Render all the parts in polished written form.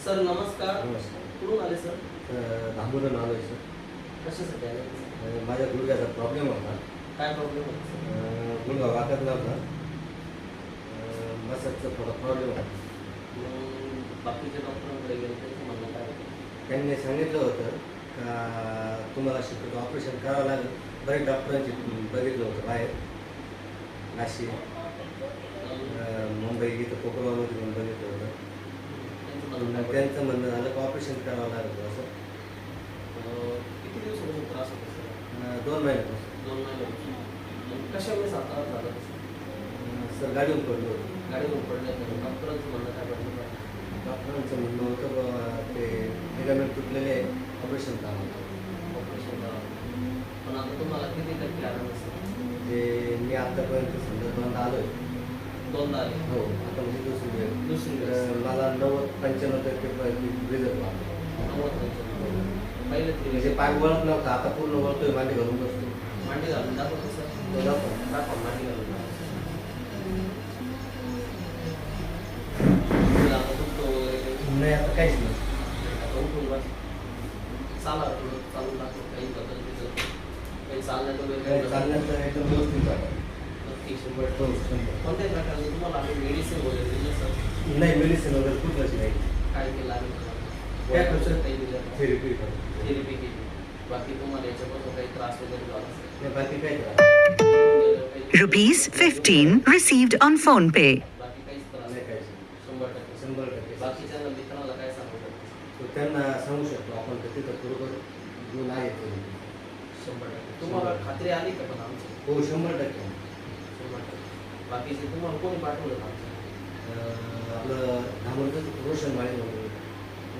Sir नमस्कार. नमस्कार. कुठून आले सर? धांबूरून आलो आहे सर. कशासाठी आले? माझ्या गुडघ्याचा प्रॉब्लेम होता. काय प्रॉब्लेम होता सर? गुडघा वाकत नव्हता. मसाजचा थोडा प्रॉब्लेम होता. मग बाकीच्या डॉक्टरांकडे गेले त्याचं म्हणणं काय होतं? त्यांनी सांगितलं होतं का तुम्हाला शक्यतो ऑपरेशन करावं लागेल. बरेच डॉक्टरांची बघितलं होतं बाहेर, नाशिक, मुंबई, इथं कोकणामध्ये पण बघितलं होतं. त्यांचं म्हणणं झालं की ऑपरेशन करावं लागलं असं. किती दिवसापासून त्रास होता सर? 2 महिन्यापासून. 2 महिन्यापासून. मग कशामुळे सातारा झालं तसं? सर गाडीवर पडलो होतो. गाडीवर पडल्यानंतर डॉक्टरांचं म्हणणं काय पडलं? डॉक्टरांचं म्हणणं होतं बाबा ते लिगामेंट तुटलेले ऑपरेशन करावं. ऑपरेशन करावं. पण आता तुम्हाला किती टक्के आराम असेल? ते मी आतापर्यंत समजा दोनदा आलो आहे. दोनदा आले. हो, आता म्हणजे दुसरी वेळ. दुसरी वेळ. मला 90-95% रिझल्ट लागतो. 90-95. पहिले म्हणजे पाय वळत नव्हता, आता पूर्ण वळतोय, मांडी घालून बसतो. मांडी घालून दाखवतो सर. तो दाखव. दाखवा मांडी घालून दाखवा. आता दुखतो वगैरे काही? नाही, आता काहीच नाही. आता उठून बस. चाला थोडं चालून दाखव. काही बदल दिसत काही चालण्यात वगैरे काही बदल? चालण्याचं एकदम व्यवस्थित झालं. नक्की 100%. हो, 100%. कोणत्याही प्रकारचं तुम्हाला आम्ही मेडिसिन वगैरे दिलं सर? नाही, मेडिसिन वगैरे कुठलंच नाही. काय केलं आम्ही तुम्हाला? काय करतो? काही दिलं? थेरपी करतो. थेरपी केली. बाकी तुम्हाला याच्यापासून काही त्रास वगैरे झाला असेल? नाही, बाकी काय त्रास? Rupees 15 received on phone pay. बाकी काहीच त्रास नाही, नाही. काहीच नाही. 100%. 100%. बाकीच्या मित्रांना काय सांगू शकतो? तो त्यांना सांगू शकतो आपण तर तिथं बरोबर गुण आहेत. 100%. तुम्हाला खात्री आली का पण आमची? हो, 100%. 100%. बाकीचे तुम्हाला कोणी पाठवलं आमचं? आपलं धामणचं रोशन माळी म्हणून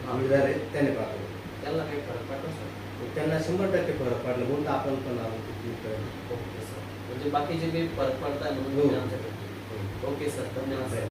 जोडीदार आहेत, त्याने पाठवलं. त्यांना काही फरक पडतो सर? त्यांना 100% फरक पडला म्हणून तर आपण पण आलो किती ओके सर. म्हणजे बाकीचे काही फरक पडताय म्हणून हो. तुम्ही आमच्याकडे. ओके सर, धन्यवाद सर.